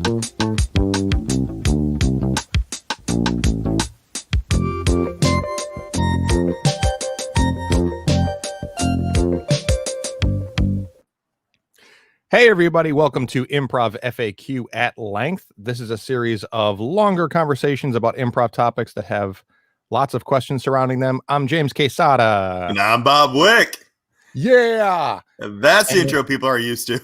Hey, everybody. Welcome to Improv FAQ at Length. This is a series of longer conversations about improv topics that have lots of questions surrounding them. I'm James Quesada. And I'm Bob Wick. Yeah. That's the intro people are used to.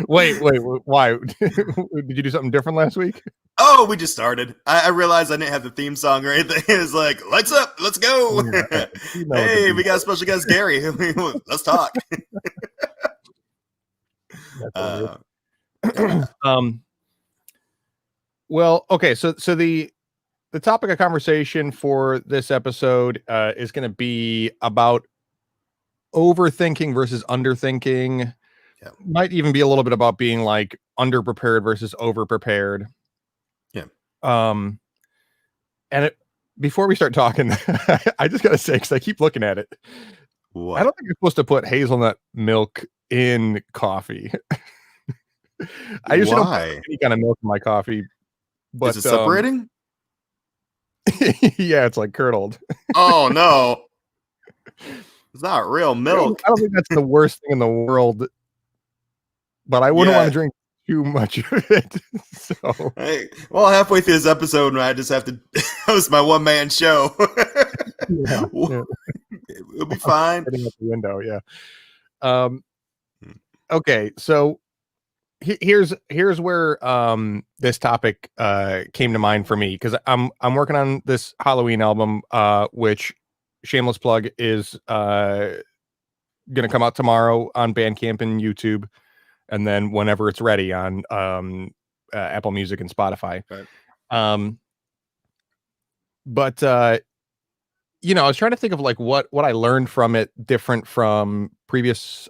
Wait, why? Did you do something different last week? Oh, we just started. I realized I didn't have the theme song or anything. It's like, lights up, let's go. Hey, we got a special guest, Gary. Let's talk. Well, okay, so the topic of conversation for this episode is going to be about overthinking versus underthinking. Yeah. Might even be a little bit about being like underprepared versus overprepared. Yeah. And before we start talking, I just gotta say, because I keep looking at it, what? I don't think you're supposed to put hazelnut milk in coffee. I usually don't put any kind of milk in my coffee. But is it separating? Yeah, it's like curdled. Oh no. It's not real milk. I don't think that's the worst thing in the world, but I wouldn't want to drink too much of it. So, hey, well, halfway through this episode, I just have to host my one-man show. It'll be fine. Sitting at the window, yeah. Okay, so here's where this topic came to mind for me, because I'm working on this Halloween album, which shameless plug is gonna come out tomorrow on Bandcamp and YouTube, and then whenever it's ready on Apple Music and Spotify. Right. But I was trying to think of like what I learned from it, different from previous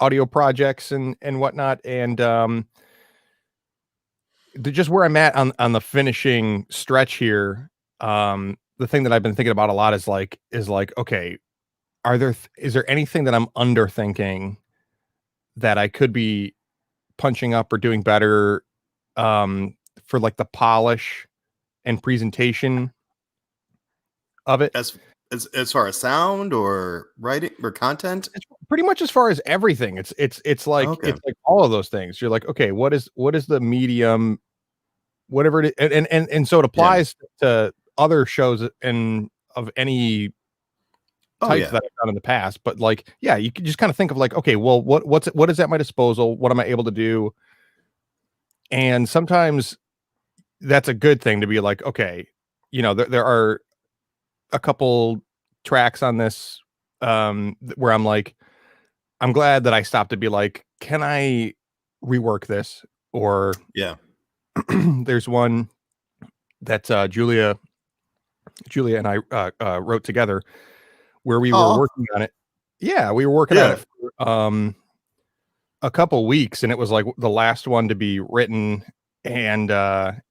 audio projects and whatnot, and just where I'm at on the finishing stretch here. The thing that I've been thinking about a lot is like, okay, is there anything that I'm underthinking that I could be punching up or doing better for like the polish and presentation of it? As far as sound or writing or content? It's pretty much as far as everything. It's like It's like all of those things. You're like, okay, what is the medium, whatever it is, and so it applies to other shows and of any types that I've done in the past. But like, yeah, you can just kind of think of like, okay, well, what is at my disposal? What am I able to do? And sometimes that's a good thing to be like, okay, there are a couple tracks on this where I'm like, I'm glad that I stopped to be like, can I rework this? Or there's one that Julia and I wrote together where we were working on it. Yeah, we were working on it for a couple weeks, and it was like the last one to be written, and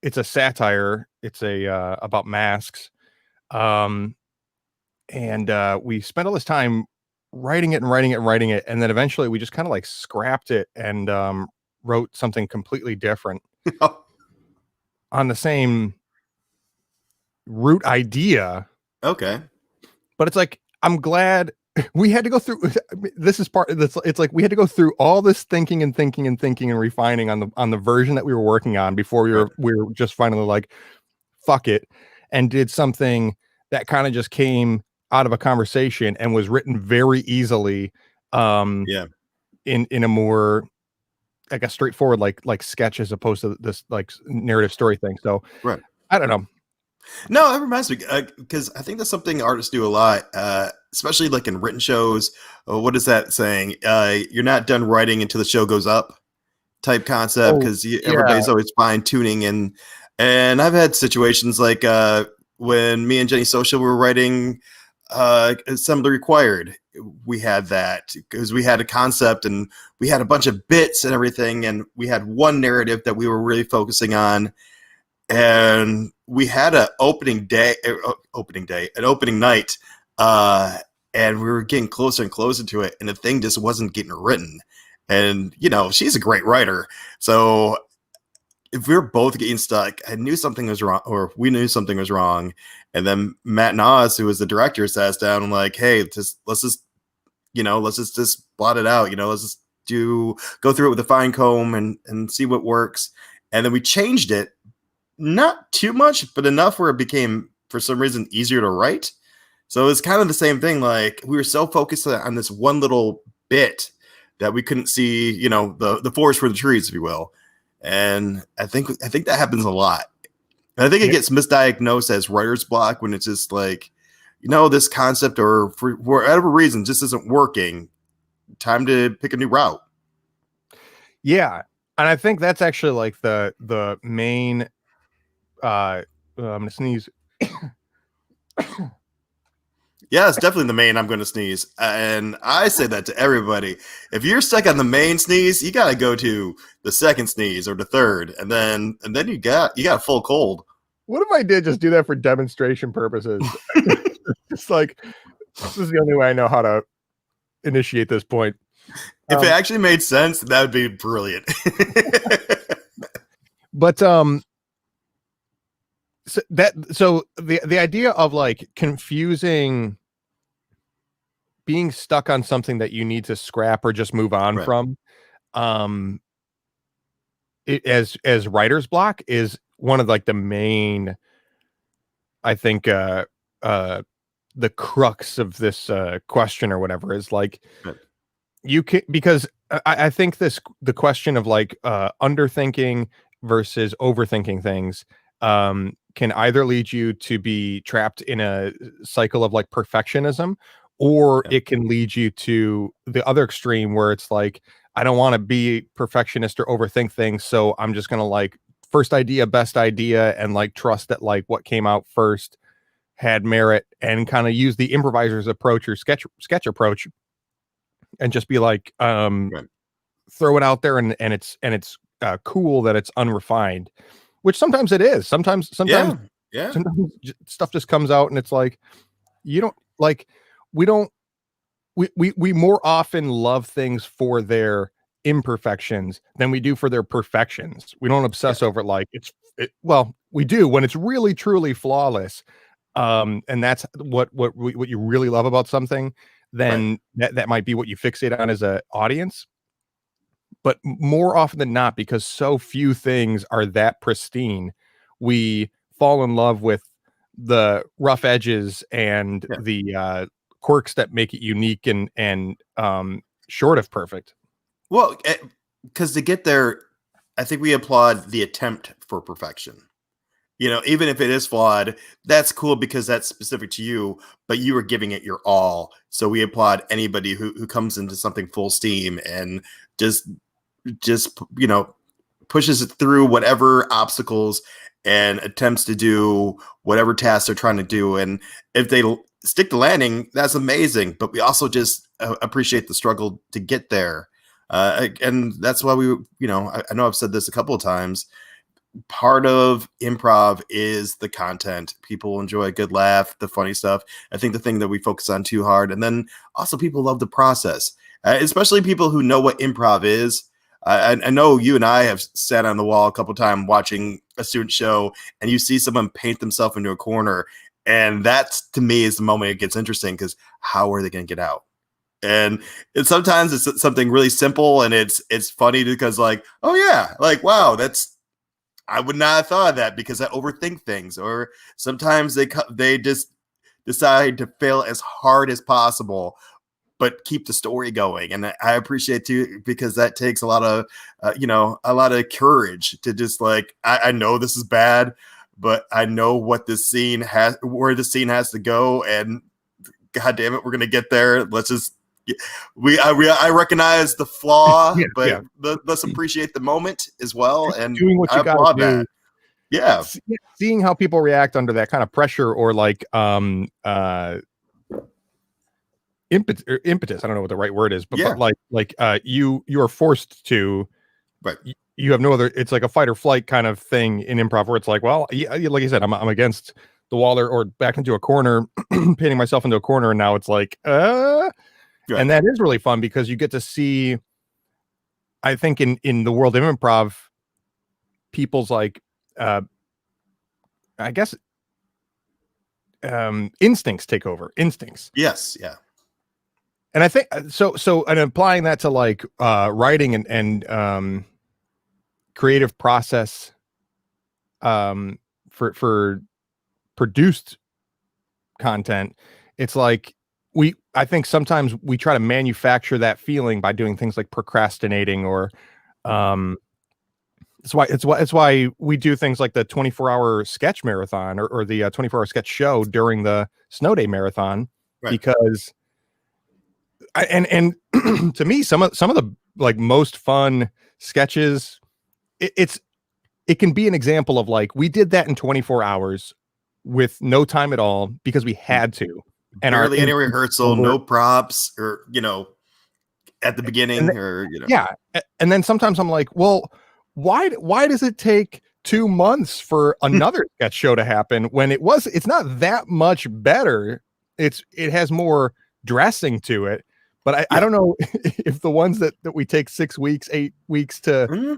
it's a satire. It's about masks. And we spent all this time writing it, and then eventually we just kind of like scrapped it and wrote something completely different on the same root idea. Okay. But it's like, I'm glad we had to go through. This is part of this. It's like we had to go through all this thinking and refining on the version that we were working on before we were just finally like, fuck it, and did something that kind of just came out of a conversation and was written very easily. In a more like a straightforward like sketch as opposed to this like narrative story thing. So I don't know. No, it reminds me, because I think that's something artists do a lot, especially like in written shows. What is that saying? You're not done writing until the show goes up type concept, because everybody's always fine tuning. And I've had situations like when me and Jenny Social were writing Assembly Required. We had that because we had a concept and we had a bunch of bits and everything. And we had one narrative that we were really focusing on. And we had an opening night, and we were getting closer and closer to it, and the thing just wasn't getting written. And, she's a great writer. So if we were both getting stuck, I knew something was wrong, or we knew something was wrong. And then Matt Nas, who was the director, sat down and like, hey, let's just blot it out. Let's just go through it with a fine comb and see what works. And then we changed it, not too much, but enough where it became, for some reason, easier to write. So it was kind of the same thing. Like, we were so focused on this one little bit that we couldn't see, the forest for the trees, if you will. And I think that happens a lot. And I think it gets misdiagnosed as writer's block when it's just like, this concept, or for whatever reason, just isn't working. Time to pick a new route. Yeah. And I think that's actually like the main, I'm going to sneeze. Yeah, it's definitely the main I'm going to sneeze. And I say that to everybody. If you're stuck on the main sneeze, you got to go to the second sneeze or the third. And then you got a full cold. What if I did just do that for demonstration purposes? It's like, this is the only way I know how to initiate this point. If it actually made sense, that would be brilliant. But so the idea of like confusing, being stuck on something that you need to scrap or just move on from, as writer's block is one of like the main, I think, the crux of this question or whatever is like, you can, because I think the question of like underthinking versus overthinking things can either lead you to be trapped in a cycle of like perfectionism, or it can lead you to the other extreme where it's like, I don't want to be perfectionist or overthink things, so I'm just gonna like first idea, best idea, and like trust that like what came out first had merit, and kind of use the improviser's approach or sketch approach, and just be like, throw it out there, and it's cool that it's unrefined, which sometimes it is. Sometimes sometimes stuff just comes out and it's like, you don't like, we more often love things for their imperfections than we do for their perfections. We don't obsess over like well, we do when it's really truly flawless. And that's what you really love about something, then that might be what you fixate on as an audience. But more often than not, because so few things are that pristine, we fall in love with the rough edges and the quirks that make it unique and short of perfect. Well, because to get there, I think we applaud the attempt for perfection. Even if it is flawed, that's cool because that's specific to you, but you are giving it your all. So we applaud anybody who comes into something full steam and just pushes it through whatever obstacles and attempts to do whatever tasks they're trying to do. And if they stick the landing, that's amazing. But we also just appreciate the struggle to get there. And that's why I know I've said this a couple of times. Part of improv is the content. People enjoy a good laugh, the funny stuff. I think the thing that we focus on too hard, and then also people love the process, especially people who know what improv is. I know you and I have sat on the wall a couple of times watching a student show, and you see someone paint themselves into a corner, and that to me is the moment it gets interesting, because how are they going to get out? And sometimes it's something really simple, and it's funny because like, oh yeah, like wow, I would not have thought of that because I overthink things. Or sometimes they just decide to fail as hard as possible, but keep the story going. And I appreciate too, because that takes a lot of, a lot of courage to just like, I know this is bad, but I know where the scene has to go. And God damn it, we're going to get there. Let's just, I recognize the flaw, but let's appreciate the moment as well. And doing what you got to do. Yeah. Seeing how people react under that kind of pressure, or like impetus. I don't know what the right word is, but like you are forced to, you have no other, it's like a fight or flight kind of thing in improv, where it's like, well, like you said, I'm against the wall or back into a corner, painting myself into a corner. And now it's like, and that is really fun because you get to see I think in the world of improv, people's like, I guess, instincts take over. Instincts. Yes. Yeah. And I think and applying that to like writing and creative process for produced content, it's like I think sometimes we try to manufacture that feeling by doing things like procrastinating or it's why we do things like the 24-hour sketch marathon or the 24-hour sketch show during the snow day marathon, Right. because and to me some of the like most fun sketches, it can be an example of like we did that in 24 hours with no time at all because we had to, and Barely any rehearsal, no props, or at the beginning, or yeah. And then sometimes I'm like, well, why does it take 2 months for another sketch show to happen when it's not that much better. It has more dressing to it, but I don't know if the ones that we take 6 weeks, 8 weeks to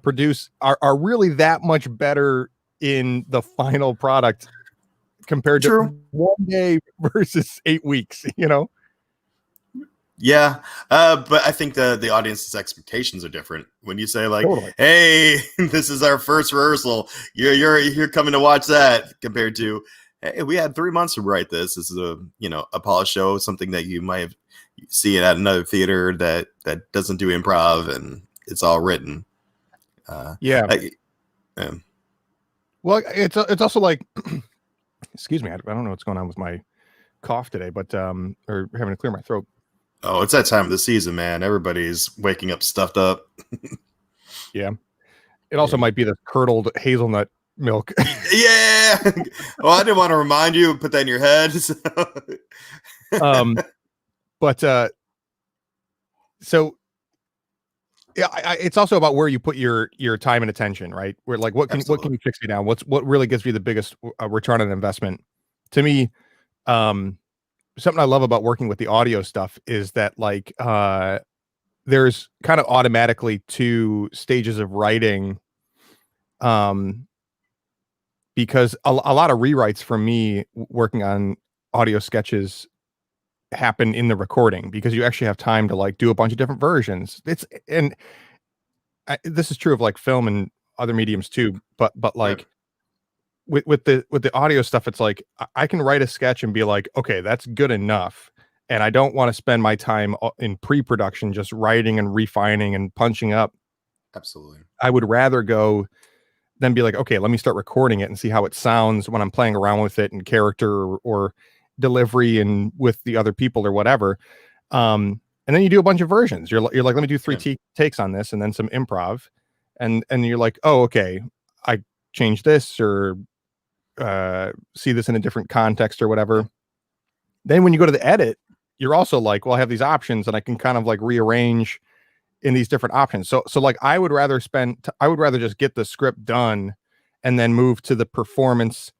produce are really that much better in the final product compared to 1 day versus 8 weeks, Yeah, but I think the audience's expectations are different. When you say like, totally. "Hey, this is our first rehearsal. You're coming to watch that," compared to, "Hey, we had 3 months to write this. This is a polished show, something that you might have seen at another theater that doesn't do improv and it's all written." Yeah. Well, it's also like, excuse me, I don't know what's going on with my cough today, but or having to clear my throat. Oh, it's that time of the season, man. Everybody's waking up stuffed up. Yeah. It also might be the curdled hazelnut milk. Yeah. Well, I didn't want to remind you, put that in your head. So. But so yeah, it's also about where you put your time and attention, right? Where like what can you fix me down? What really gives you the biggest return on investment? To me, something I love about working with the audio stuff is that like there's kind of automatically 2 stages of writing, because a lot of rewrites for me working on audio sketches happen in the recording because you actually have time to like do a bunch of different versions. This is true of like film and other mediums too, but like with the audio stuff, it's like I can write a sketch and be like, okay, that's good enough. And I don't want to spend my time in pre-production just writing and refining and punching up. Absolutely. I would rather go then be like, okay, let me start recording it and see how it sounds when I'm playing around with it and character or delivery and with the other people or whatever. And then you do a bunch of versions. You're like, let me do 3 takes on this and then some improv. And you're like, oh, okay, I changed this or see this in a different context or whatever. Then when you go to the edit, you're also like, well, I have these options and I can kind of like rearrange in these different options. So like I would rather just get the script done and then move to the performance.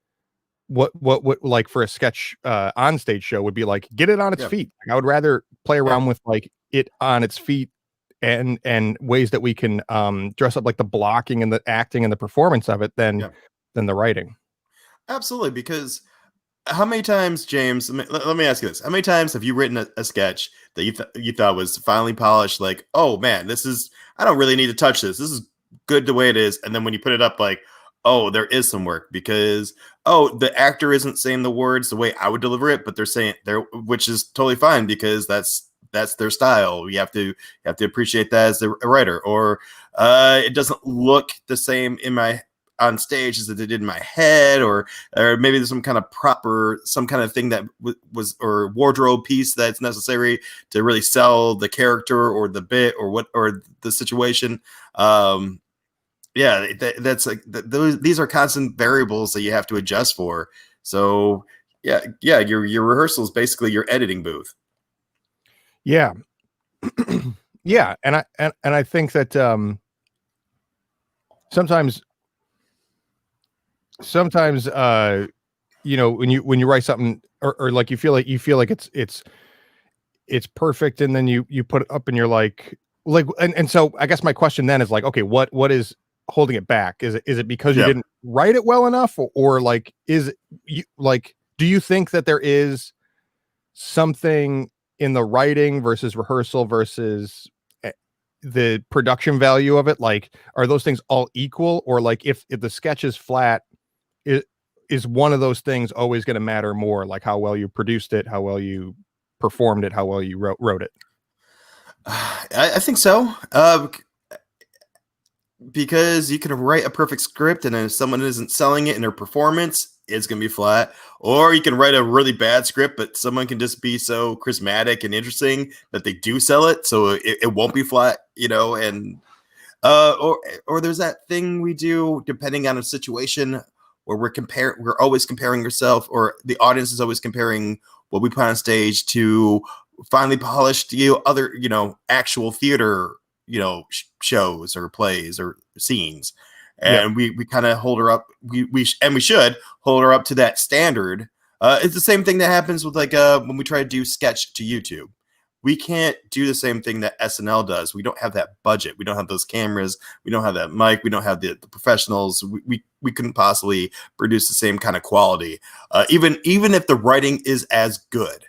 What like for a sketch on stage show would be like, get it on its feet. Like, I would rather play around with like it on its feet and ways that we can dress up like the blocking and the acting and the performance of it than the writing. Absolutely, because how many times, James, let me ask you this. How many times have you written a sketch that you thought was finally polished, like, oh man, I don't really need to touch this. This is good the way it is. And then when you put it up, like, oh, there is some work because, oh, the actor isn't saying the words the way I would deliver it, but they're saying which is totally fine because that's their style. You have to appreciate that as a writer. Or it doesn't look the same on stage as it did in my head, or maybe there's some kind of thing that was or wardrobe piece that's necessary to really sell the character or the bit or the situation. That's like these are constant variables that you have to adjust for. So your rehearsal is basically your editing booth. Yeah. Yeah, and I think that sometimes when you write something or like you feel like it's perfect and then you put it up and you're like, like, and so I guess my question then is like, okay, what is holding it back? Is it because you Yeah. didn't write it well enough, or like you like do you think that there is something in the writing versus rehearsal versus the production value of it? Like, are those things all equal, or like if the sketch is flat, it is one of those things always going to matter more, like how well you produced it, how well you performed it, how well you wrote it? I think so. Because you can write a perfect script, and then if someone isn't selling it in their performance, it's going to be flat. Or you can write a really bad script, but someone can just be so charismatic and interesting that they do sell it, so it won't be flat, And or there's that thing we do depending on a situation where we're always comparing ourselves, or the audience is always comparing what we put on stage to finely polished other actual theater shows or plays or scenes, Yep. and we kind of hold her up, we should hold her up to that standard. It's the same thing that happens with like when we try to do sketch to YouTube. We can't do the same thing that SNL does. We don't have that budget. We don't have those cameras. We don't have that mic. We don't have the professionals. We couldn't possibly produce the same kind of quality. Even if the writing is as good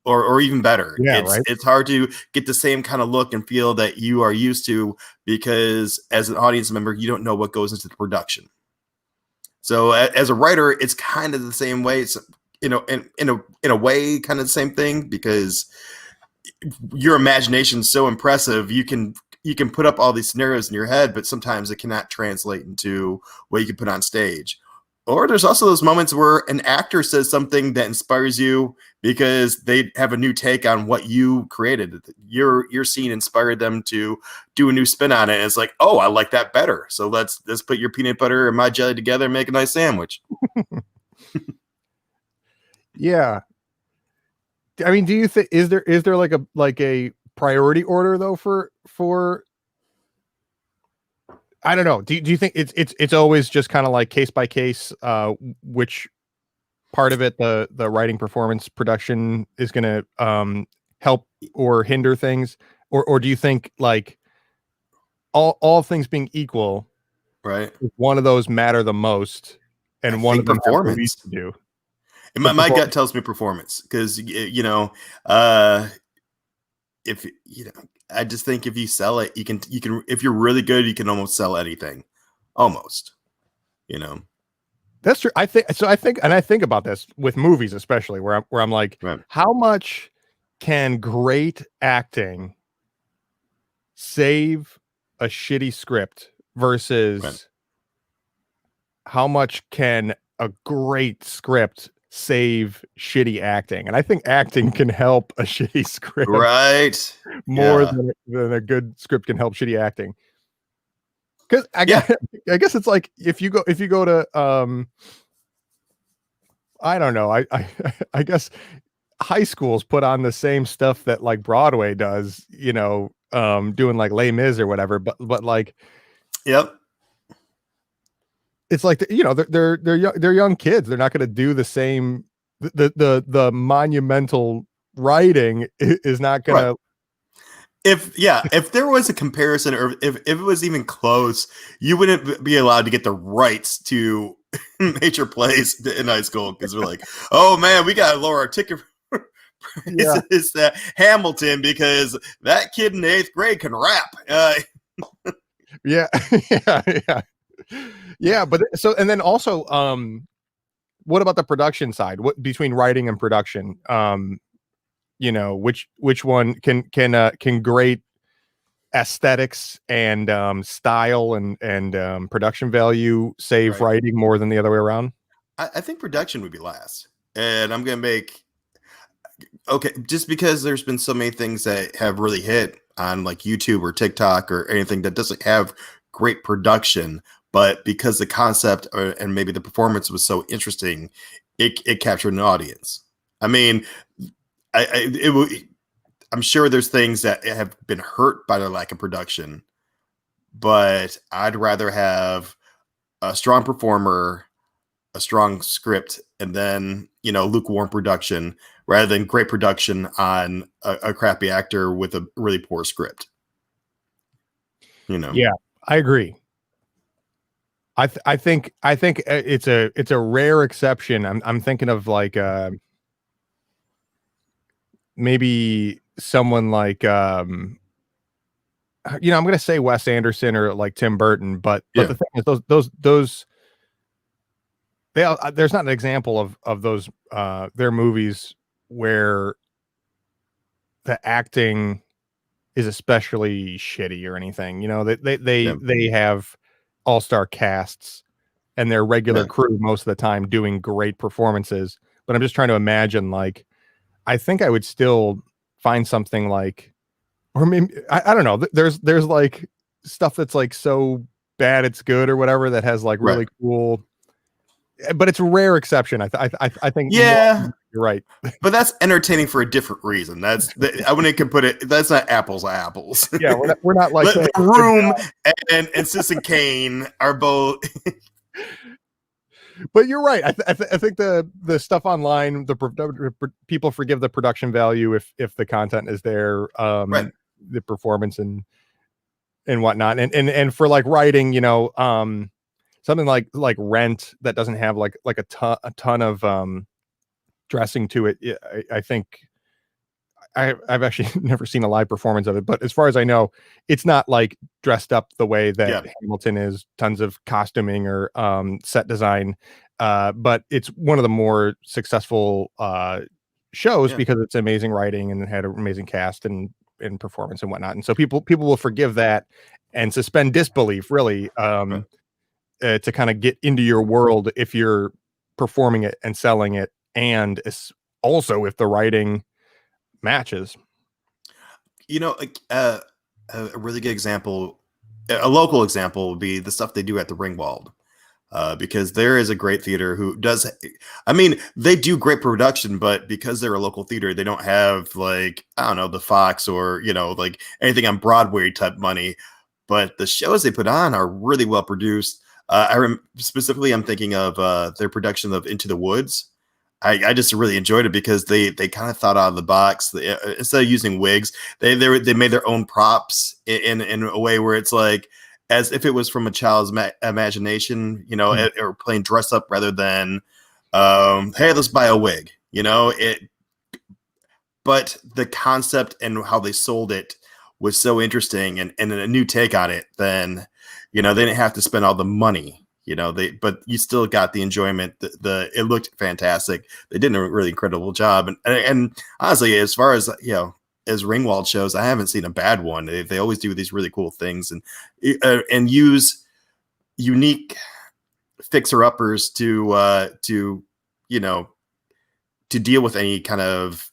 or even better, Yeah, it's right. it's hard to get the same kind of look and feel that you are used to, because as an audience member, you don't know what goes into the production. So as a writer, it's kind of the same way. It's in a way kind of the same thing, because your imagination is so impressive. You can put up all these scenarios in your head, but sometimes it cannot translate into what you can put on stage. Or there's also those moments where an actor says something that inspires you because they have a new take on what you created. Your scene inspired them to do a new spin on it. And it's like, oh, I like that better. So let's put your peanut butter and my jelly together and make a nice sandwich. Yeah. I mean, do you think is there like a priority order though for I don't know. Do you think it's always just kind of like case by case, which part of it the writing, performance, production is going to help or hinder things, or do you think like all things being equal, Right. one of those matter the most I and one of think them have the least performance. to do? And The my gut performance. tells me performance, because uh, if I just think if you sell it, you can if you're really good, you can almost sell anything, almost. You know, That's true. I think so. I think about this with movies, especially where I'm like, right, how much can great acting save a shitty script right, versus how much can a great script save shitty acting? And I think acting can help a shitty script right, more yeah, than a good script can help shitty acting. Because yeah, I guess it's like if you go to I don't know, I guess high schools put on the same stuff that like Broadway does, doing like Les Mis or whatever, but like yep, it's like they're young kids. They're not going to do the same. The monumental writing is not going right. to. If there was a comparison, or if it was even close, you wouldn't be allowed to get the rights to major plays in high school, because we're like, oh man, we got to lower our ticket Yeah, prices to Hamilton because that kid in the 8th grade can rap. yeah, yeah, yeah, yeah. But so and then also, what about the production side? What between writing and production? Which one can great aesthetics and style and production value save Right. writing more than the other way around? I think production would be last. And I'm going to make, okay, just because there's been so many things that have really hit on like YouTube or TikTok or anything that doesn't have great production, but because the concept and maybe the performance was so interesting, it captured an audience. I mean, I'm sure there's things that have been hurt by the lack of production, but I'd rather have a strong performer, a strong script, and then lukewarm production, rather than great production on a crappy actor with a really poor script. You know. Yeah, I agree. I think it's a rare exception. I'm thinking of like maybe someone like I'm gonna say Wes Anderson or like Tim Burton, but Yeah. the thing is those there's not an example of those their movies where the acting is especially shitty or anything. Yeah. They have all-star casts and their regular Yeah. crew most of the time doing great performances. But I'm just trying to imagine, like, I think I would still find something like, or maybe I don't know. There's like stuff that's like so bad it's good or whatever that has like Right. really cool, but it's a rare exception. I think more. Yeah. You're right. But that's entertaining for a different reason. I wouldn't could put it. That's not apples to apples. Yeah, we're not like The saying good Room job. and Citizen Kane are both. But you're right. I think the stuff online, people forgive the production value if the content is there, Right. the performance and whatnot, and for like writing, something like Rent that doesn't have like a ton of dressing to it. Yeah, I think I've actually never seen a live performance of it, but as far as I know, it's not like dressed up the way that Yeah. Hamilton is, tons of costuming or set design. But it's one of the more successful shows Yeah. because it's amazing writing and it had an amazing cast and performance and whatnot. And so people will forgive that and suspend disbelief really, Right. to kind of get into your world if you're performing it and selling it, and also if the writing matches. Like, a really good example, a local example would be the stuff they do at the Ringwald. Because there is a great theater who does, I mean, they do great production, but because they're a local theater, they don't have like, I don't know, the Fox or, like anything on Broadway type money. But the shows they put on are really well produced. Specifically, I'm thinking of their production of Into the Woods. I just really enjoyed it because they kind of thought out of the box. Instead of using wigs, they made their own props in a way where it's like as if it was from a child's imagination, Mm. or playing dress up rather than, hey, let's buy a wig, it. But the concept and how they sold it was so interesting and a new take on it. Then, they didn't have to spend all the money. But you still got the enjoyment. It looked fantastic. They did a really incredible job. And honestly, as far as as Ringwald shows, I haven't seen a bad one. They always do these really cool things and use unique fixer uppers to you know to deal with any kind of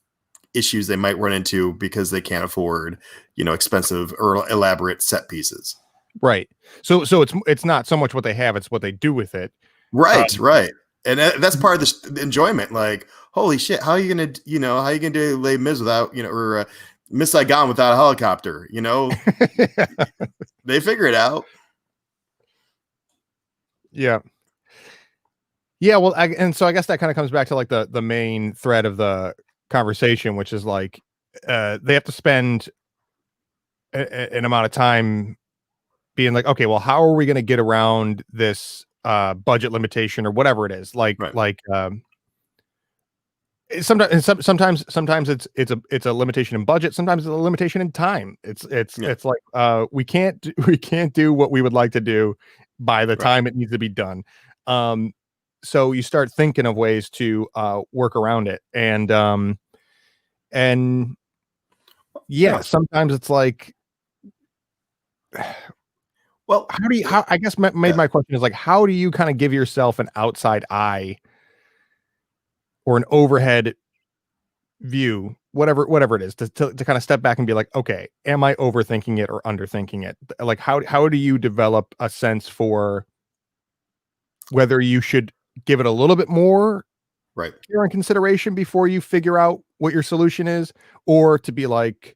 issues they might run into because they can't afford expensive or elaborate set pieces. Right. So it's not so much what they have, it's what they do with it. Right, Um, right. And that's part of the enjoyment. Like, holy shit, how are you gonna, how are you gonna do Les Mis without, or Miss Saigon without a helicopter? They figure it out. yeah. Yeah, well, and so I guess that kind of comes back to like the main thread of the conversation, which is like they have to spend an amount of time being like, okay, well, how are we going to get around this budget limitation or whatever it is? Right. Sometimes it's a limitation in budget. Sometimes it's a limitation in time. Yeah. It's like we can't do what we would like to do by the Right. time it needs to be done. So you start thinking of ways to work around it, and yeah, Yeah. sometimes it's like, Well, how do you? How I guess maybe yeah. my question is like, how do you kind of give yourself an outside eye or an overhead view, whatever it is, to kind of step back and be like, okay, am I overthinking it or underthinking it? Like, how do you develop a sense for whether you should give it a little bit more Right. care and consideration before you figure out what your solution is, or to be like,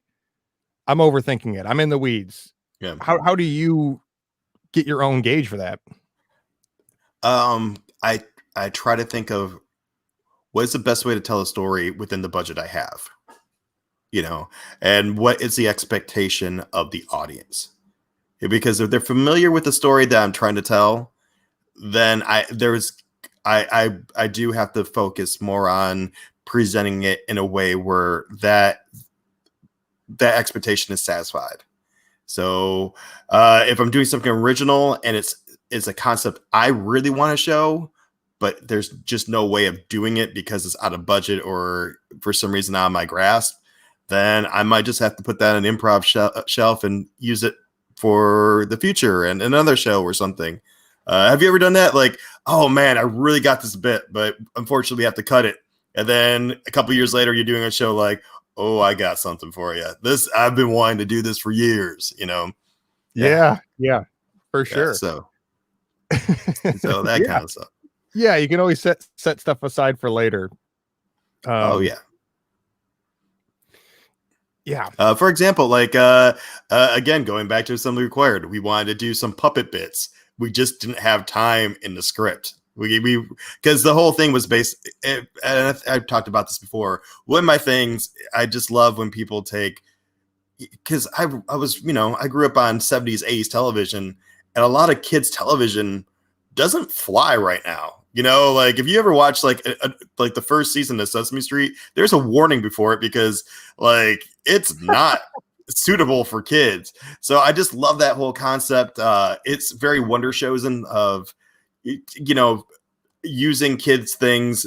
I'm overthinking it, I'm in the weeds? Yeah. How do you get your own gauge for that? I try to think of what is the best way to tell a story within the budget I have, and what is the expectation of the audience. because if they're familiar with the story that I'm trying to tell, then I do have to focus more on presenting it in a way where that expectation is satisfied. So if I'm doing something original and it's a concept I really want to show, but there's just no way of doing it because it's out of budget or for some reason out of my grasp, then I might just have to put that on an improv shelf and use it for the future and another show or something. Have you ever done that? Like, oh man, I really got this bit, but unfortunately we have to cut it. And then a couple years later, you're doing a show like, oh, I got something for you. I've been wanting to do this for years, Yeah, for sure. So that kind of stuff. Yeah, you can always set stuff aside for later. Oh yeah. Yeah. For example, like again, going back to Assembly Required, we wanted to do some puppet bits. We just didn't have time in the script. We because the whole thing was based, and I've talked about this before. One of my things, I just love when people take, because I was, I grew up on 70s, 80s television, and a lot of kids' television doesn't fly right now. Like if you ever watch like the first season of Sesame Street, there's a warning before it because like it's not suitable for kids. So I just love that whole concept. It's very Wonder Chosen of, using kids things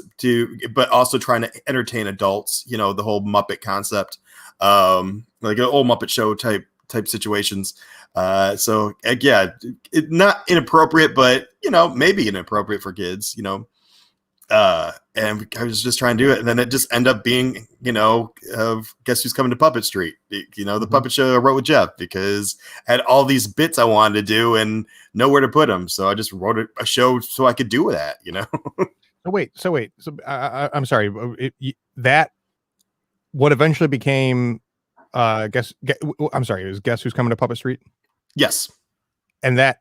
but also trying to entertain adults, the whole Muppet concept, like an old Muppet Show type situations. So yeah, not inappropriate, but maybe inappropriate for kids, and I was just trying to do it, and then it just ended up being, Guess Who's Coming to Puppet Street, the puppet show I wrote with Jeff, because I had all these bits I wanted to do and nowhere to put them, so I just wrote a show so I could do that. So I'm sorry, that what eventually became I'm sorry, it was Guess Who's Coming to Puppet Street? Yes. And that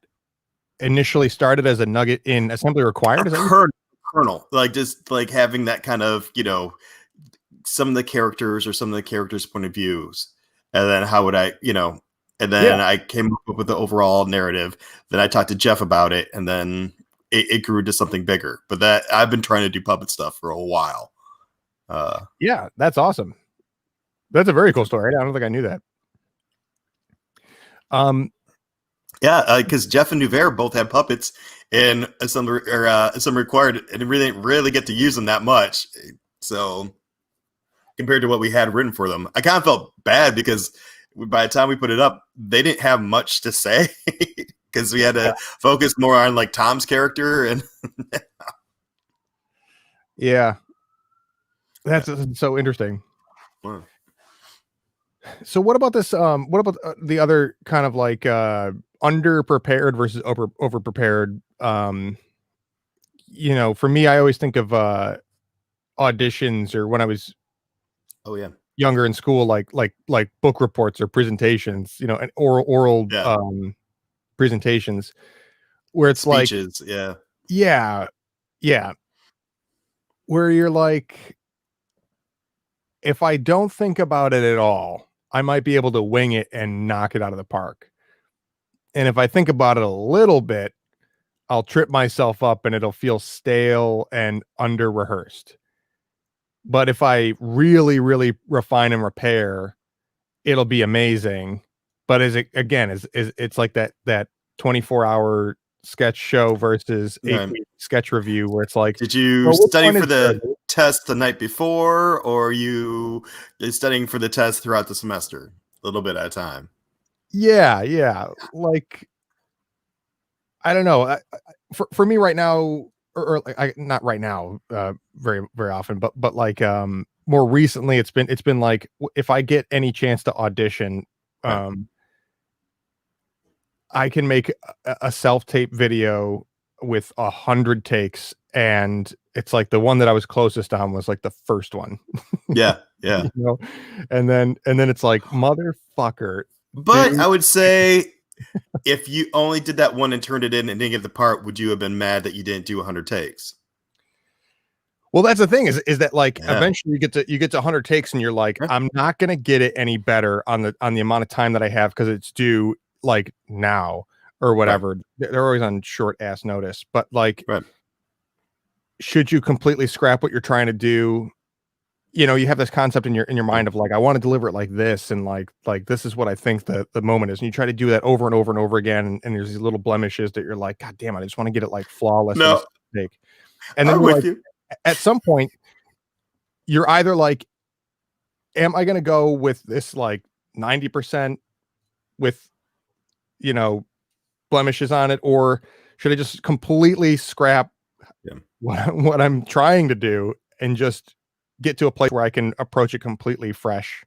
initially started as a nugget in Assembly Required? Kernel, like just like having that kind of, some of the characters or some of the characters' point of views. And then how would I, and then I came up with the overall narrative. Then I talked to Jeff about it, and then it grew to something bigger. But that I've been trying to do puppet stuff for a while. Yeah, that's awesome. That's a very cool story. I don't think I knew that. Yeah, because Jeff and Nouvert both have puppets in some Required, and really didn't really get to use them that much. So compared to what we had written for them, I kind of felt bad because by the time we put it up, they didn't have much to say because we had to focus more on like Tom's character and. Yeah, that's so interesting. Wow. So what about this? What about the other kind of like underprepared versus overprepared? For me, I always think of auditions, or when I was younger in school, like book reports or presentations, and oral presentations, where it's speeches, yeah, where you're like, if I don't think about it at all, I might be able to wing it and knock it out of the park. And if I think about it a little bit, I'll trip myself up and it'll feel stale and under rehearsed. But if I really, really refine and repair, it'll be amazing. But it's like that 24-hour sketch show versus 8-week sketch review, where it's like, did you study for the test the night before, or you studying for the test throughout the semester, a little bit at a time? Yeah. Like, I don't know. For me right now, or not right now, very, very often, but like more recently, it's been like, if I get any chance to audition, I can make a self-tape video with 100 takes, and it's like the one that I was closest on was like the first one. Yeah. And then it's like, motherfucker. But I would say, if you only did that one and turned it in and didn't get the part, would you have been mad that you didn't do 100 takes? Well, that's the thing is that like eventually you get to 100 takes and you're like, I'm not going to get it any better on the amount of time that I have, because it's due like now or Right. whatever. They're always on short ass notice. But like, Right. should you completely scrap what you're trying to do? You know, you have this concept in your Yeah. mind of like, I want to deliver it like this, and like this is what I think the moment is, and you try to do that over and over and over again, and there's these little blemishes that you're like, God damn it, I just want to get it like flawless and No, mistake. And then I'm you're with like, you. at some point, you're either like, am I going to go with this like 90% with, you know, blemishes on it, or should I just completely scrap Yeah. what I'm trying to do and just get to a place where I can approach it completely fresh?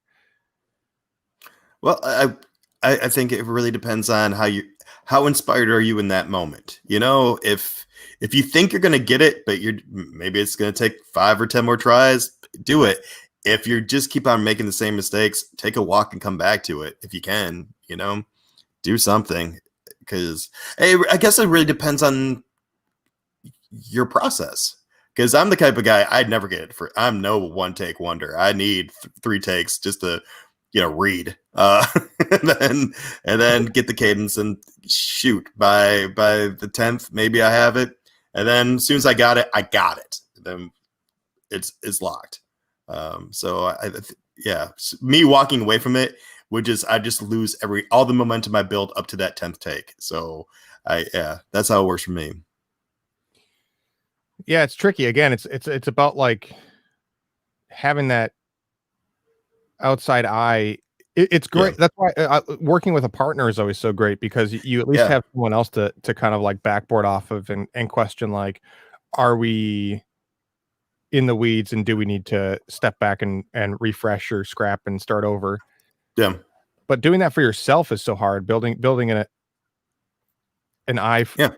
Well, I think it really depends on how inspired are you in that moment. You know, if you think you're going to get it, but maybe it's going to take 5 or 10 more tries, do it. If you just keep on making the same mistakes, take a walk and come back to it if you can. You know, do something, because hey, I guess it really depends on your process. Because I'm the type of guy I'd never get it for. I'm no one take wonder. I need 3 takes just to, read, and then get the cadence and shoot by the 10th. Maybe I have it, and then as soon as I got it. Then it's locked. So yeah, me walking away from it I just lose all the momentum I built up to that 10th take. So that's how it works for me. Yeah, it's tricky. Again, it's about like having that outside eye. It's Yeah, great. That's why working with a partner is always so great, because you at least yeah, have someone else to kind of like backboard off of and question like, are we in the weeds, and do we need to step back and refresh or scrap and start over? yeah, But doing that for yourself is so hard. Building an eye yeah.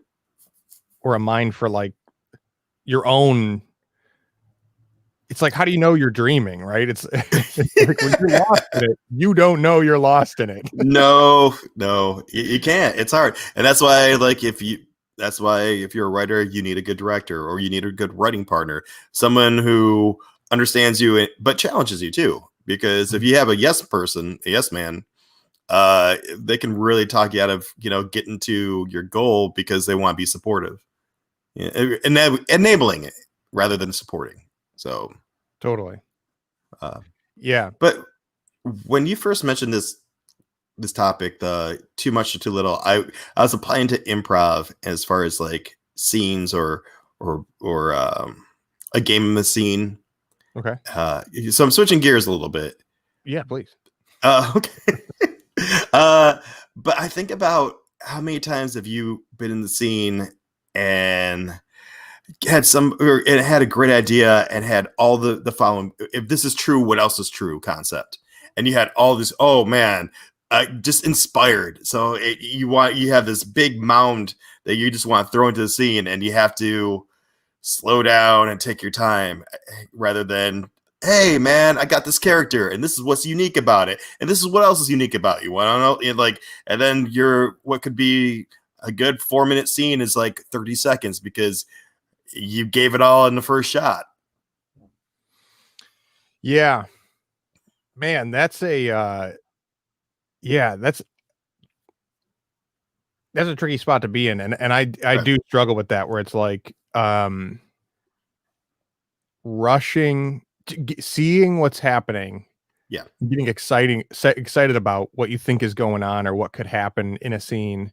or a mind for like your own. It's like, how do you know you're dreaming, right? It's, it's like when you're lost in it, you don't know you're lost in it. No, you can't. It's hard, and that's why, that's why if you're a writer, you need a good director, or you need a good writing partner, someone who understands you but challenges you too. Because if you have a yes man, they can really talk you out of getting to your goal because they want to be supportive, yeah, enabling it rather than supporting. So, Totally. uh, Yeah. but when you first mentioned this topic, the too much or too little, I was applying to improv as far as like scenes or a game in the scene. Okay. So I'm switching gears a little bit. Yeah, please. Okay. uh, but I think about how many times have you been in the scene and had a great idea and had all the following, if this is true, what else is true concept, and you had all this, oh man, just inspired. So you have this big mound that you just want to throw into the scene, and you have to slow down and take your time, rather than, hey man, I got this character and this is what's unique about it, and this is what else is unique about you. I don't know, and then what could be a good 4-minute scene is like 30 seconds because you gave it all in the first shot. Yeah, man, that's yeah, that's a tricky spot to be in, and I Right. do struggle with that, where it's like rushing seeing what's happening, Yeah. getting excited about what you think is going on or what could happen in a scene,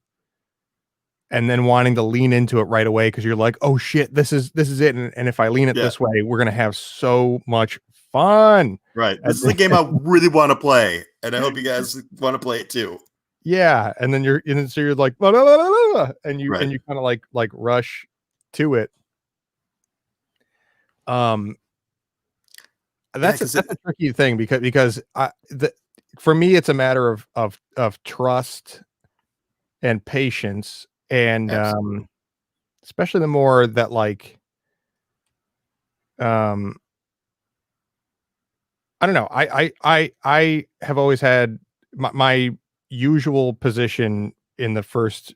and then wanting to lean into it right away because you're like, oh shit, this is it, and if I lean it Yeah. this way, we're gonna have so much fun. Right. This And is a game I really want to play, and I hope you guys want to play it too. yeah, and then so you're like, "Blah, blah, blah, blah, blah," Right. and you kind of like rush to it. Um, Yeah, because that's a tricky thing, because for me it's a matter of trust and patience, and absolutely. especially the more that like um I don't know. I have always had my usual position in the first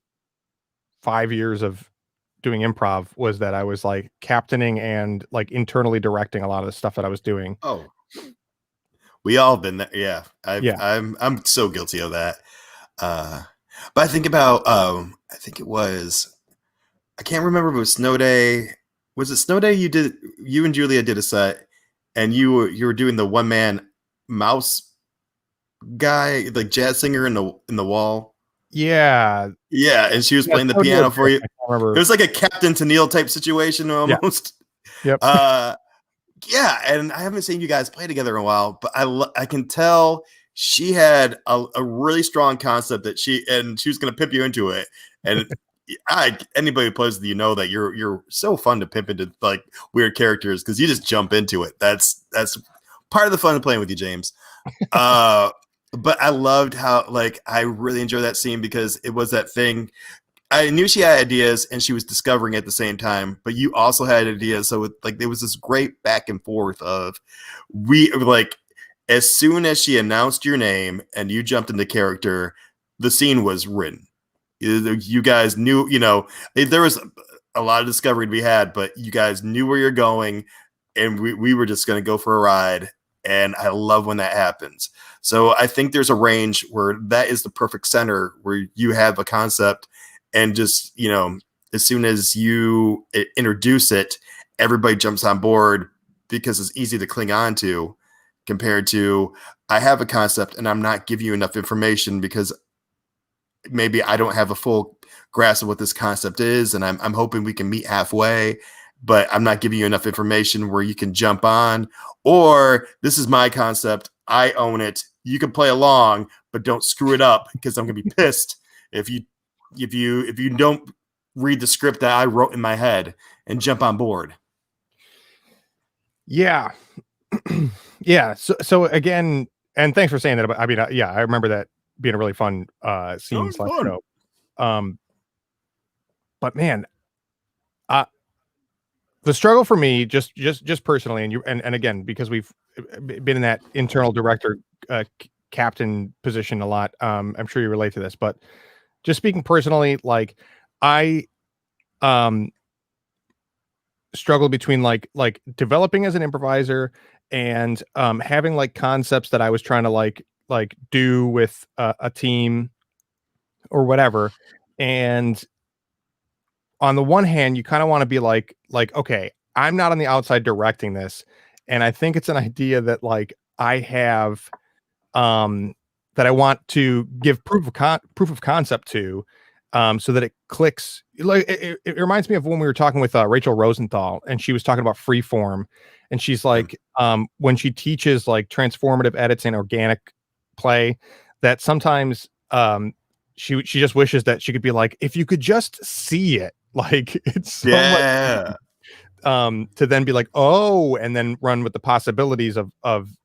5 years of doing improv was that I was like captaining and like internally directing a lot of the stuff that I was doing. Oh, we all been there. Yeah, Yeah. I'm so guilty of that. Uh, But I think about I think it was, I can't remember if it was Snow Day. Was it Snow Day? You and Julia did a set, and you were doing the one man mouse guy, like jazz singer in the wall. Yeah. Yeah, and she was Yeah, playing the so did piano for you. I can't It remember. was like a Captain Tennille type situation Yeah. almost. Yep. Uh, yeah, and I haven't seen you guys play together in a while, but I can tell she had a really strong concept that she was going to pimp you into it, and anybody who plays with you know that you're so fun to pimp into like weird characters because you just jump into it. That's part of the fun of playing with you, James. Uh, but I loved how like I really enjoyed that scene because it was that thing. I knew she had ideas and she was discovering at the same time, but you also had ideas. So like there was this great back and forth of we like as soon as she announced your name and you jumped into character, the scene was written. You guys knew, there was a lot of discovery to be had, but you guys knew where you're going, and we were just going to go for a ride. And I love when that happens. So I think there's a range where that is the perfect center where you have a concept and just, as soon as you introduce it, everybody jumps on board because it's easy to cling on to compared to I have a concept and I'm not giving you enough information because maybe I don't have a full grasp of what this concept is, and I'm hoping we can meet halfway, but I'm not giving you enough information where you can jump on. Or this is my concept, I own it. You can play along, but don't screw it up because I'm gonna be pissed if you don't read the script that I wrote in my head and jump on board. Yeah. Yeah. So again, and thanks for saying that. But I mean, yeah, I remember that being a really fun scene slash Fun. show. Um, but man, uh, the struggle for me, just personally, and again, because we've been in that internal director captain position a lot. I'm sure you relate to this, but just speaking personally, like I um struggle between like developing as an improviser and having like concepts that I was trying to like do with a team or whatever. And on the one hand, you kind of want to be like, okay, I'm not on the outside directing this. And I think it's an idea that like I have um that I want to give proof of concept to so that it clicks. Like it reminds me of when we were talking with Rachel Rosenthal and she was talking about freeform, and she's Mm. like when she teaches like transformative edits and organic play, that sometimes she just wishes that she could be like, if you could just see it, like it's so much Yeah. to then be like, oh, and then run with the possibilities of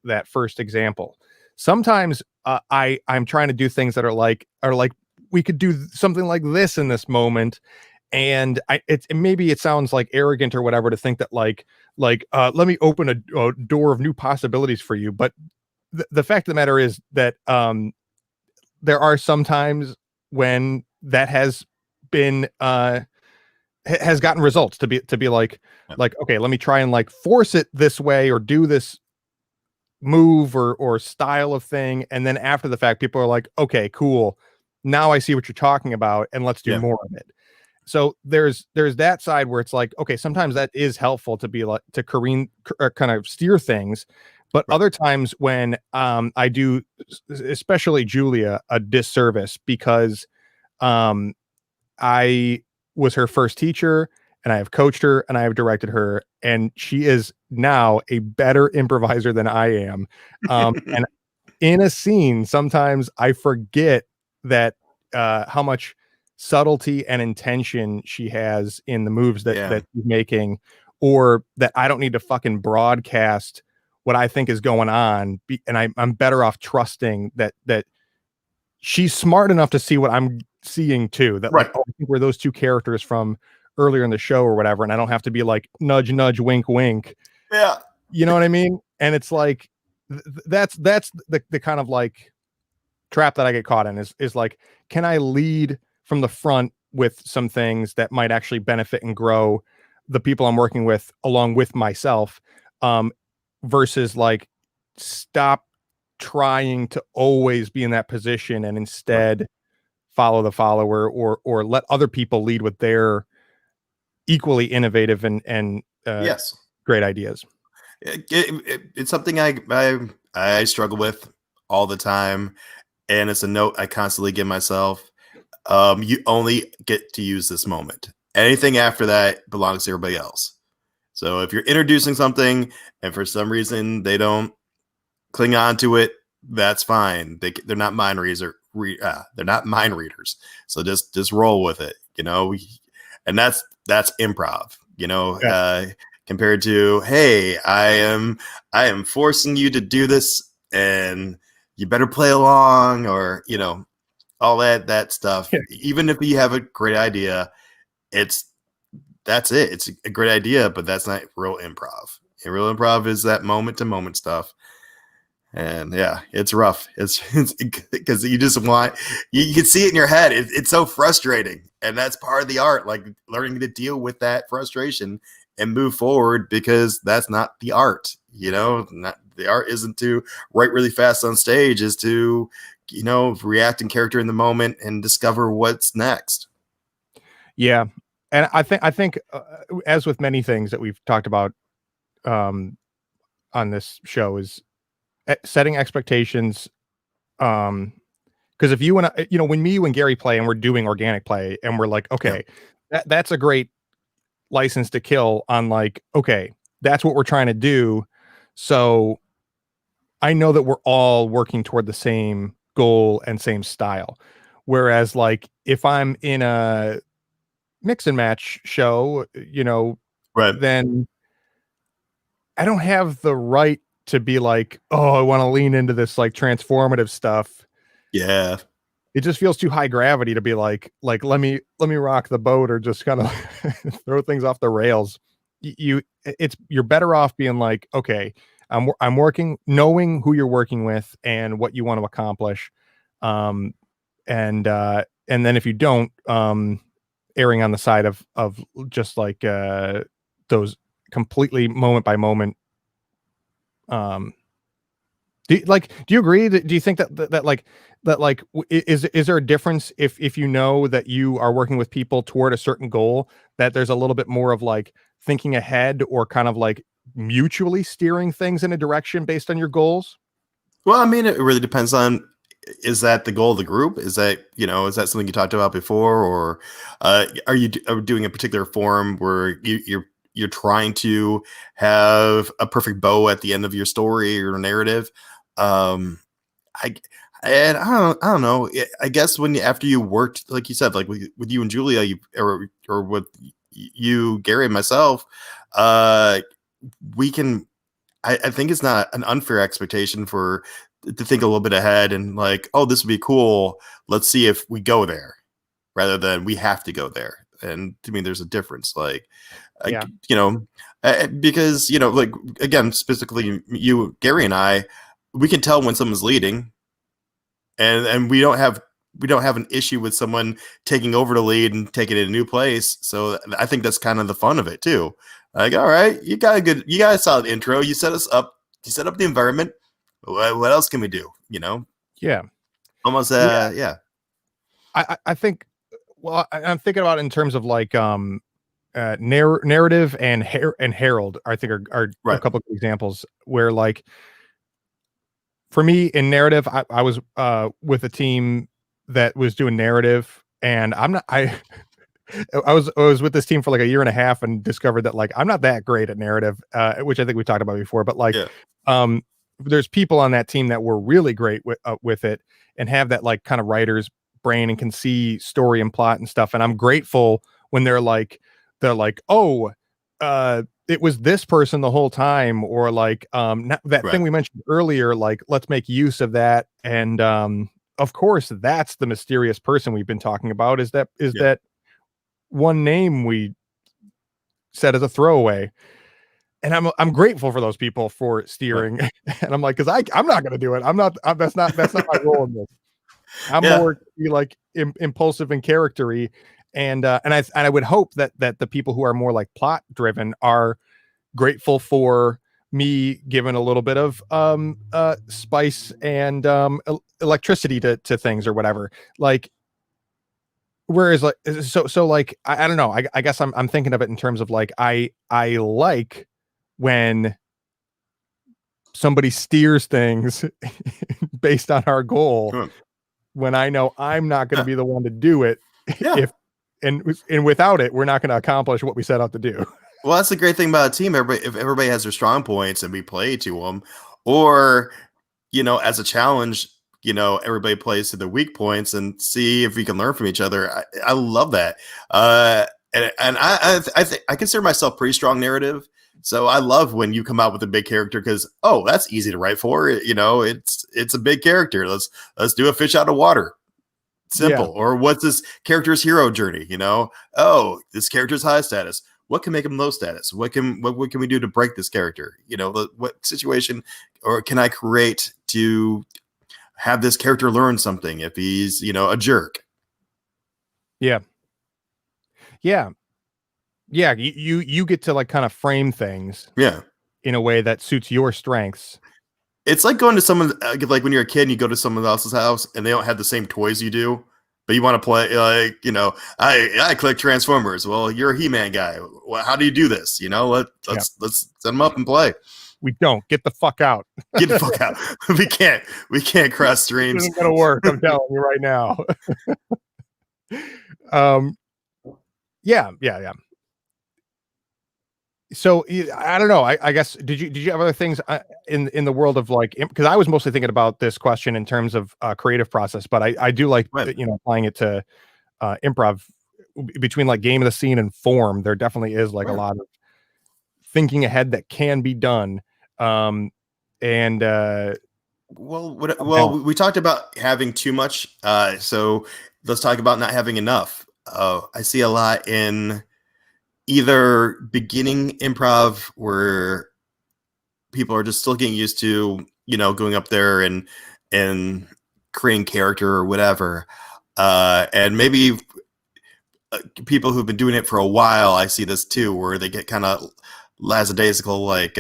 that first example. Sometimes I'm trying to do things that are like we could do something like this in this moment, and maybe it sounds like arrogant or whatever to think that let me open a door of new possibilities for you, but the fact of the matter is that there are some times when that has been has gotten results to be like okay, let me try and like force it this way or do this move or style of thing, and then after the fact people are like, okay, cool, now I see what you're talking about and let's do Yeah. more of it. So there's that side where it's like, okay, sometimes that is helpful to be like to careen or kind of steer things, but Right. other times when I do especially Julia a disservice because um I was her first teacher and I have coached her and I have directed her, and she is now a better improviser than I am. And in a scene, sometimes I forget that how much subtlety and intention she has in the moves Yeah. that she's making, or that I don't need to fucking broadcast what I think is going on, and I'm better off trusting that she's smart enough to see what I'm seeing too. That like, Right. oh, I think we're those two characters from earlier in the show or whatever, and I don't have to be like nudge, nudge, wink, wink. Yeah. You know what I mean? And it's like that's the kind of like trap that I get caught in is like, can I lead from the front with some things that might actually benefit and grow the people I'm working with along with myself, um, versus like stop trying to always be in that position and Right. instead follow the follower, or let other people lead with their equally innovative and Yes. great ideas. It's something I struggle with all the time, and it's a note I constantly give myself. You only get to use this moment. Anything after that belongs to everybody else. So if you're introducing something and for some reason they don't cling on to it, that's fine. They're not mind readers. They're not mind readers. So just roll with it, and that's improv. Yeah. Compared to, hey, I am forcing you to do this, and you better play along, or all that stuff. Yeah. Even if you have a great idea, that's it. It's a great idea, but that's not real improv. And real improv is that moment to moment stuff. And yeah, it's rough. It's because you just want, you can see it in your head. It's so frustrating, and that's part of the art, like learning to deal with that frustration and move forward, because that's not the art. Not the art isn't to write really fast on stage, is to react in character in the moment and discover what's next. Yeah, and I think as with many things that we've talked about on this show, is setting expectations. Because if you and I, when me, you and Gary play and we're doing organic play and we're like, Yeah. okay, that's a great license to kill on, like, okay, that's what we're trying to do. So I know that we're all working toward the same goal and same style. Whereas, like, if I'm in a mix and match show, Right. then I don't have the right to be like, oh, I want to lean into this like transformative stuff. Yeah. It just feels too high gravity to be like let me rock the boat, or just kind of throw things off the rails. You're better off being like, okay, I'm working, knowing who you're working with and what you want to accomplish. Um and then if you don't, erring on the side of just like those completely moment by moment. um do you agree that, do you think that like is there a difference if you know that you are working with people toward a certain goal, that there's a little bit more of like thinking ahead, or kind of like mutually steering things in a direction based on your goals? Well, I mean, it really depends on, is that the goal of the group? Is that something you talked about before, or are you doing a particular form where you're trying to have a perfect bow at the end of your story or narrative? Um, I and I don't know. I guess after you worked, like you said, like with you and Julia, or with you, Gary, and myself, uh, we can. I think it's not an unfair expectation to think a little bit ahead and like, oh, this would be cool. Let's see if we go there, rather than we have to go there. And to me, there's a difference. Like, Yeah. because like, again, specifically you, Gary, and I, we can tell when someone's leading, and we don't have an issue with someone taking over the lead and taking it a new place. So I think that's kind of the fun of it too. Like, all right, you got a solid intro. You set us up. You set up the environment. What else can we do? Yeah. Almost. Yeah. Yeah. I think, well, I'm thinking about it in terms of like narrative and Herald, I think are a Right. couple of examples where, like, for me in narrative, I was with a team that was doing narrative, and I was with this team for like a year and a half and discovered that, like, I'm not that great at narrative, which I think we talked about before, but like, Yeah. um there's people on that team that were really great with it, and have that like kind of writer's brain and can see story and plot and stuff. And I'm grateful when they're like, oh, it was this person the whole time, or like, that Right. thing we mentioned earlier, like, let's make use of that. And of course, that's the mysterious person we've been talking about, is that Yeah. one name we said as a throwaway. And I'm grateful for those people for Right. steering. And I'm like, because I'm not going to do it. That's not my role in this. I'm Yeah. more to be like impulsive and charactery. And I would hope that the people who are more like plot driven are grateful for me giving a little bit of spice and electricity to things or whatever. Like, whereas like so like I don't know. I guess I'm thinking of it in terms of like I like when somebody steers things based on our goal Huh. when I know I'm not going to Yeah. be the one to do it Yeah. if and without it we're not going to accomplish what we set out to do. Well, that's the great thing about a team. Everybody, if everybody has their strong points and we play to them, or as a challenge, everybody plays to their weak points and see if we can learn from each other. I love that. Uh, and I think I consider myself pretty strong narrative. So I love when you come out with a big character because that's easy to write for. It's a big character. Let's do a fish out of water. Yeah. Simple. Or what's this character's hero journey? Oh, this character's high status. What can make him low status? What can we do to break this character? What situation or can I create to have this character learn something if he's a jerk? Yeah. Yeah. Yeah. You get to like kind of frame things Yeah. in a way that suits your strengths. It's like going to someone like when you're a kid and you go to someone else's house and they don't have the same toys you do, but you want to play I collect Transformers. Well, you're a He-Man guy. Well, how do you do this? Let's set them up and play. We don't get the fuck out. Get the fuck out. We can't cross streams. It's gonna work. I'm telling you right now. Yeah. So I don't know. I guess did you have other things in the world of like because I was mostly thinking about this question in terms of creative process, but I do like Right. applying it to improv between like game of the scene and form. There definitely is like a lot of thinking ahead that can be done. And we talked about having too much. So let's talk about not having enough. I see a lot in either beginning improv where people are just still getting used to, going up there and creating character or whatever. And maybe people who've been doing it for a while, I see this too, where they get kind of lackadaisical, like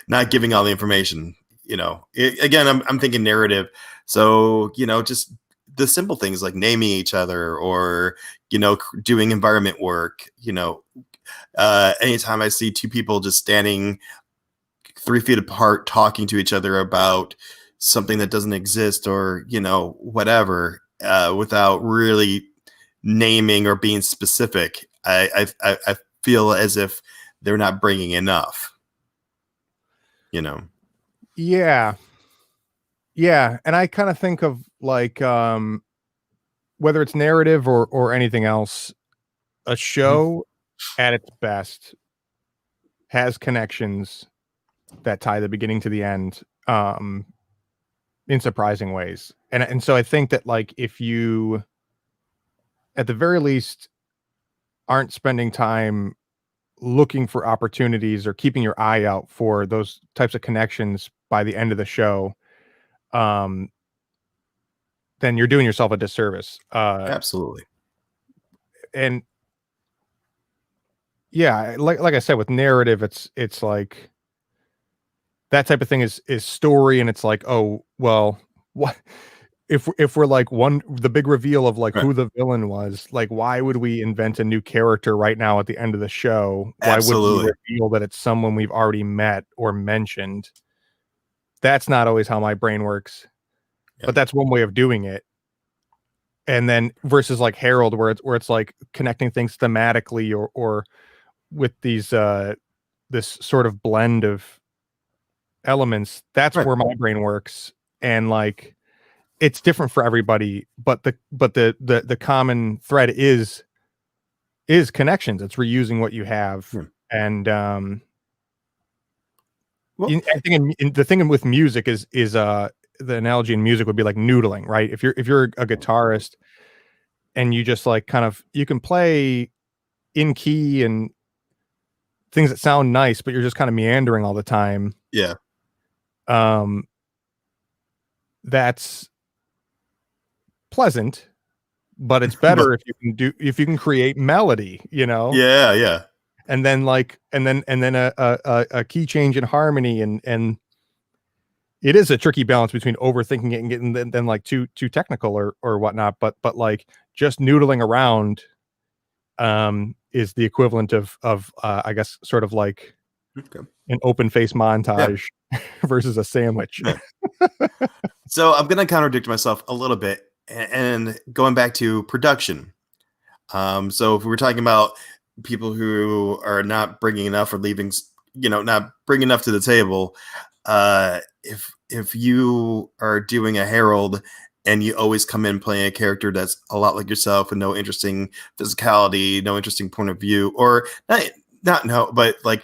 not giving all the information. Again, I'm thinking narrative. So, just the simple things like naming each other or, doing environment work, anytime I see two people just standing 3 feet apart, talking to each other about something that doesn't exist or, whatever, without really naming or being specific, I feel as if they're not bringing enough, Yeah. And I kind of think of like, whether it's narrative or anything else, a show at its best has connections that tie the beginning to the end, in surprising ways. And so I think that like, if you, at the very least, aren't spending time looking for opportunities or keeping your eye out for those types of connections by the end of the show, then you're doing yourself a disservice. Absolutely. And yeah, like I said, with narrative, it's like that type of thing is story, and it's like, oh well, what if we're like the big reveal of like who the villain was, like why would we invent a new character right now at the end of the show? Why would we reveal that it's someone we've already met or mentioned? That's not always how my brain works, but that's one way of doing it. And then versus like Harold, where it's like connecting things thematically or with these this sort of blend of elements, that's where my brain works. And like it's different for everybody, but the common thread is connections. It's reusing what you have. And I think the thing with music is the analogy in music would be like noodling, right? If you're a guitarist and you just like kind of, you can play in key and things that sound nice, but you're just kind of meandering all the time. Yeah. That's pleasant, but it's better if you can create melody, Yeah. And then a key change in harmony, and it is a tricky balance between overthinking it and getting then like too technical or whatnot, but like just noodling around is the equivalent of I guess sort of like Okay. an open face Yeah. montage versus a sandwich. Yeah. So I'm going to contradict myself a little bit and going back to production. So if we were talking about people who are not bringing enough or leaving, not bringing enough to the table, if you are doing a herald and you always come in playing a character that's a lot like yourself with no interesting physicality, no interesting point of view, or not no, but like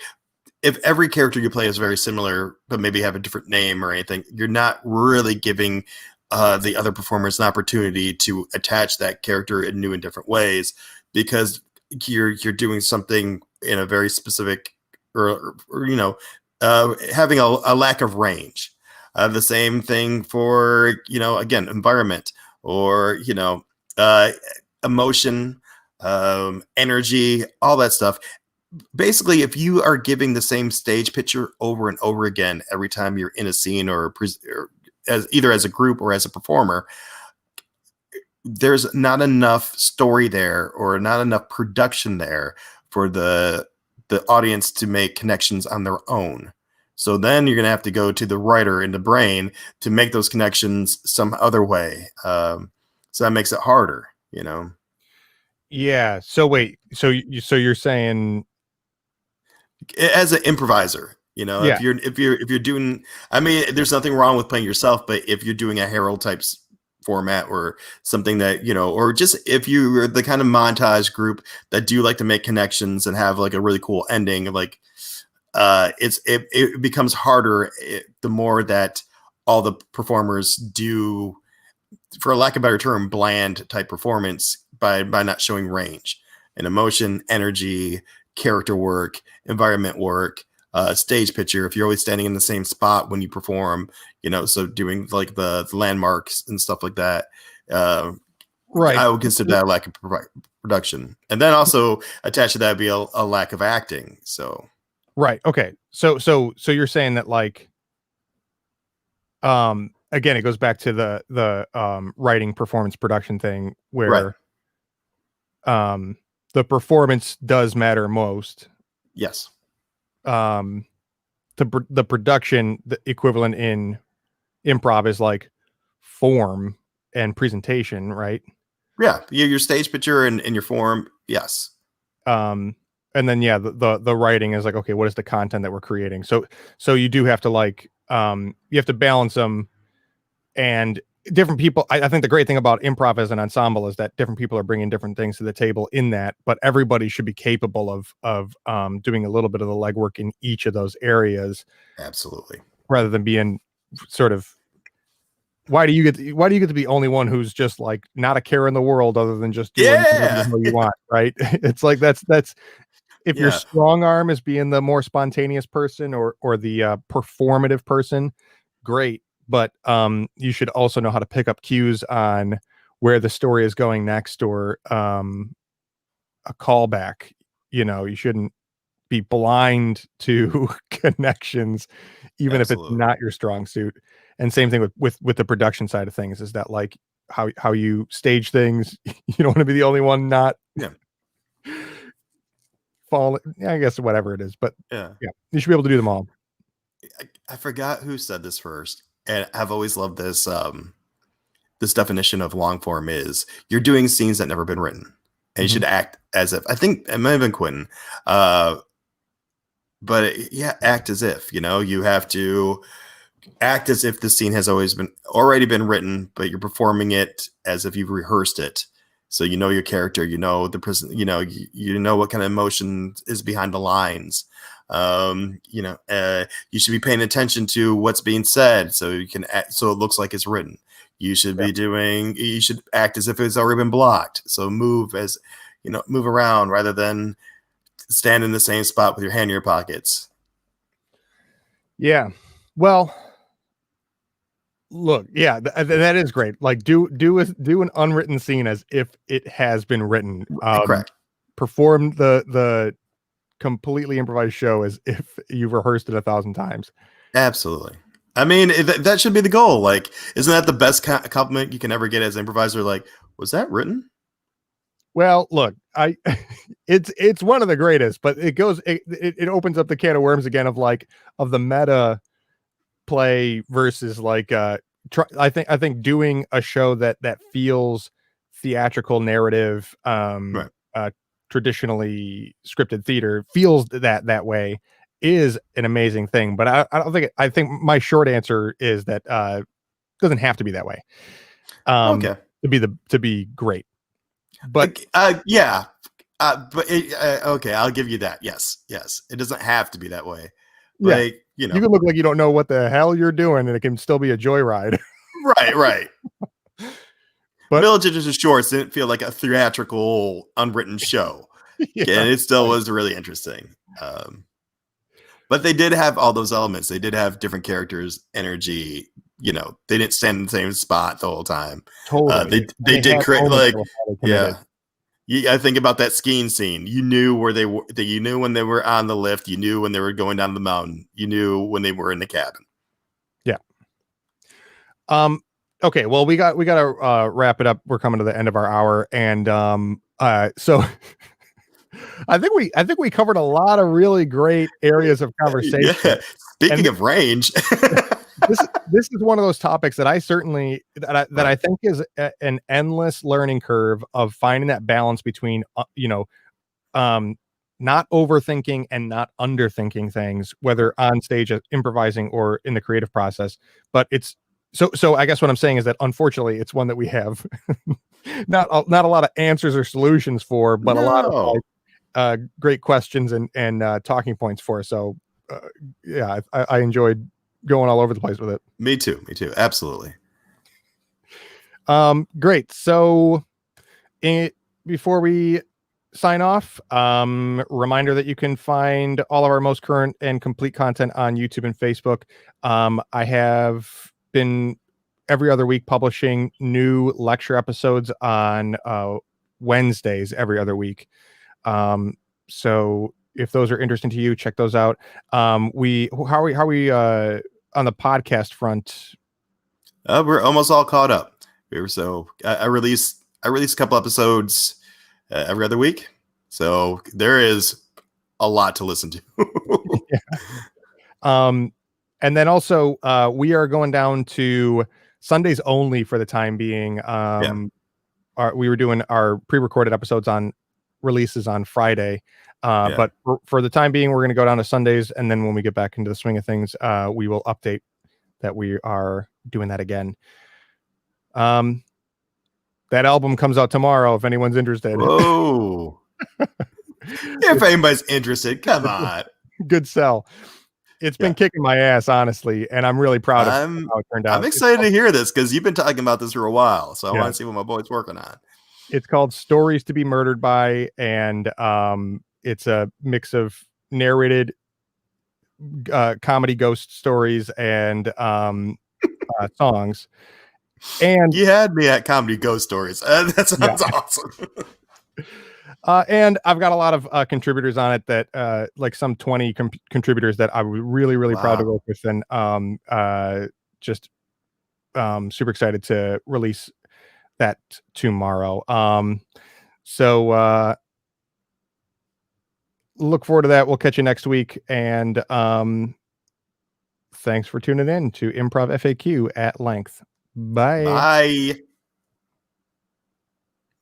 if every character you play is very similar, but maybe have a different name or anything, you're not really giving the other performers an opportunity to attach that character in new and different ways, because you're doing something in a very specific or having a lack of range. The same thing for again, environment or uh, emotion, energy, all that stuff. Basically, if you are giving the same stage picture over and over again every time you're in a scene or as either as a group or as a performer, there's not enough story there or not enough production there for the audience to make connections on their own. So then you're going to have to go to the writer in the brain to make those connections some other way. So that makes it harder, Yeah. So wait. So you're saying as an improviser, yeah. if you're doing, I mean, there's nothing wrong with playing yourself, but if you're doing a herald types format or something that or just if you're the kind of montage group that do like to make connections and have like a really cool ending, like it becomes harder the more that all the performers do, for lack of a better term, bland type performance by not showing range and emotion, energy, character work, environment work, stage picture. If you're always standing in the same spot when you perform, so doing like the landmarks and stuff like that, Right. I would consider that a lack of production. And then also attached to that would be a lack of acting. So right. Okay. So you're saying that like again, it goes back to the writing, performance, production thing right. where the performance does matter most. Yes. The production, the equivalent in improv is like form and presentation, right? Yeah, your stage picture and your form. Yes. And then yeah, the writing is like, okay, what is the content that we're creating? So you do have to like you have to balance them, and different people. I think the great thing about improv as an ensemble is that different people are bringing different things to the table in that, but everybody should be capable of doing a little bit of the legwork in each of those areas. Absolutely. Rather than being sort of, why do you get to be the only one who's just like not a care in the world other than just doing whatever you want, right? It's like that's if your strong arm is being the more spontaneous person or the performative person, great. But you should also know how to pick up cues on where the story is going next, or a callback. You shouldn't be blind to connections, even if it's Absolutely. not your strong suit. And same thing with the production side of things, is that like how you stage things. You don't want to be the only one not falling. I guess whatever it is, but yeah, you should be able to do them all. I forgot who said this first, and I've always loved this. This definition of long form is you're doing scenes that never been written, and you should act as if. I think it might have been Quentin, but yeah, act as if. You have to act as if the scene has already been written, but you're performing it as if you've rehearsed it. So you know your character, the person, you know what kind of emotion is behind the lines. You should be paying attention to what's being said, so you can act, so it looks like it's written. You should you should act as if it's already been blocked. So move around rather than stand in the same spot with your hand in your pockets. Yeah. Well, look, yeah, that is great. Like do an unwritten scene as if it has been written. Correct. Perform the completely improvised show as if you've rehearsed it 1,000 times. Absolutely. I mean, that should be the goal. Like, isn't that the best compliment you can ever get as an improviser? Like, was that written? Well, look, I it's one of the greatest, but it opens up the can of worms again of like of the meta play versus like I think doing a show that feels theatrical narrative Right. traditionally scripted theater feels that way is an amazing thing, but I don't think I think my short answer is that doesn't have to be that way Okay. to be great. But Yeah. Okay, I'll give you that. Yes, yes. It doesn't have to be that way, yeah, but you can look like you don't know what the hell you're doing and it can still be a joyride. right, right. But Village of Shorts didn't feel like a theatrical, unwritten show, yeah, and it still right. was really interesting. But they did have all those elements. They did have different characters, energy. They didn't stand in the same spot the whole time. Totally. They They did had create moments like that were highly committed. yeah. I think about that skiing scene. You knew where they were. You knew when they were on the lift. You knew when they were going down the mountain. You knew when they were in the cabin. Yeah. Okay, well we gotta wrap it up. We're coming to the end of our hour. And so I think we covered a lot of really great areas of conversation. Yeah. Speaking And of range, this is one of those topics that I certainly that right. I think is an endless learning curve of finding that balance between um not overthinking and not underthinking things, whether on stage improvising or in the creative process. But it's so I guess what I'm saying is that unfortunately it's one that we have not a lot of answers or solutions for, but a lot of like No. great questions and talking points for. So uh, yeah, I enjoyed going all over the place with it. Me too. Me too. Absolutely. Great. So before we sign off, reminder that you can find all of our most current and complete content on YouTube and Facebook. I have been every other week publishing new lecture episodes on Wednesdays every other week. So if those are interesting to you, check those out. We how are we on the podcast front? We're almost all caught up. So I release a couple episodes every other week. So there is a lot to listen to. And then also we are going down to Sundays only for the time being. Yeah. We were doing our pre-recorded episodes on releases on Friday. Yeah. But for the time being, we're going to go down to Sundays. And then when we get back into the swing of things, we will update that we are doing that again. That album comes out tomorrow if anyone's interested. Whoa. If anybody's interested, come on. Good sell. It's been kicking my ass, honestly, and I'm really proud of how it turned out. I'm excited to hear this because you've been talking about this for a while, so I want to see what my boy's working on. It's called Stories to be Murdered By, and it's a mix of narrated comedy ghost stories and songs. And you had me at comedy ghost stories. That sounds awesome. And I've got a lot of contributors on it that like some 20 contributors that I was really proud to work with, and just super excited to release that tomorrow. So look forward to that. We'll catch you next week, and thanks for tuning in to Improv FAQ at length. Bye. Bye.